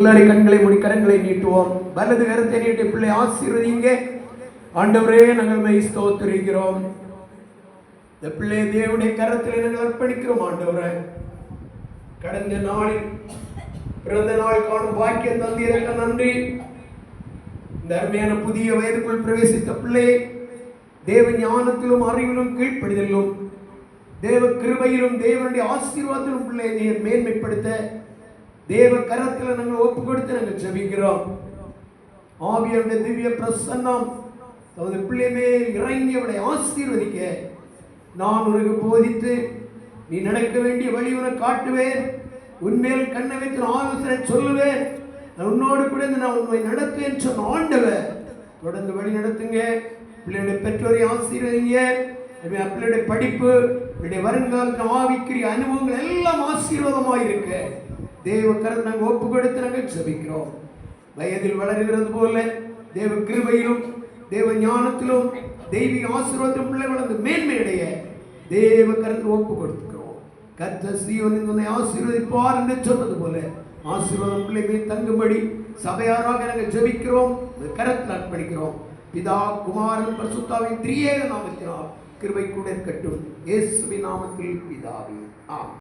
கண்களை மூடி கரங்களை நீட்டுவோம். வலது கரத்தை நீட்டி பிள்ளை ஆசீர்வதிங்க. ஆண்டவரே, நாங்கள் ஸ்தோத்திரிக்கிறோம். இந்த பிள்ளை தேவனுடைய கரத்தில் நாங்கள் அர்ப்பணிக்கிறோம். ஆண்டவரே, கடந்த நாளில் பிறந்த நாள் காணும் பாக்கியம் தந்தீருக்கு நன்றி. இந்த அருமையான புதிய வயதுக்குள் பிரவேசித்த பிள்ளை தேவ ஞானத்திலும் அறிவிலும் கீழ்ப்படிதலும் தேவ கிருபையிலும் தேவனுடைய ஆசீர்வாதத்திலும் பிள்ளை நீர் மேன்மைப்படுத்த தேவ கரத்தில் நாங்கள் ஒப்பு கொடுத்து நாங்கள் ஜெபிக்கிறோம். ஆவியாருடைய திவ்ய பிரசன்னம் தமது பிள்ளை மேல் இறங்கி அவளை ஆசீர்வதிக்க நான் உனக்கு போதித்து நீ நடக்க வேண்டிய வழி உனக்கு காட்டுவேன். உன்மேல் கண்ணை வைத்து ஆலோசனை சொல்லுவேன். உன்னோடு கூட நான் உண்மை நடத்துவேன் சொன்ன ஆண்டவர் தொடர்ந்து வழி நடத்துங்க. பிள்ளையுடைய பெற்றோரை ஆசீர்வதிங்க. பிள்ளையுடைய படிப்பு, பிள்ளைய வருங்காலத்தில் ஆவிக்குரிய அனுபவங்கள் எல்லாம் ஆசீர்வாதமாக இருக்க தேவ கரத்தை நாங்கள் ஒப்பு கொடுத்து நாங்கள் ஜெபிக்கிறோம். வயதில் வளர்கிறது போல தேவ கிருபையிலும் தேவ ஞானத்திலும் தெய்வீக ஆசீர்வாதத்திலும் பிள்ளை வளர்ந்து மேன்மையடைய தேவ கரத்தில் ஒப்பு கொடுத்துக்கிறோம். கர்த்தர் சீயோனில் உன்னை ஆசீர்வதிப்பார் என்று சொன்னது போல ஆசீர்வாதம் பிள்ளை மேல் தங்கும்படி சபையாராக நாங்கள் ஜெபிக்கிறோம். கரத்தில் அர்ப்பணிக்கிறோம். பிதா, குமாரன், பரிசுத்தாவின் திரியேக நாமத்தினால் கிருபை கூட இருக்கட்டும். இயேசுவின் நாமத்தில் பிதாவே, ஆமென்.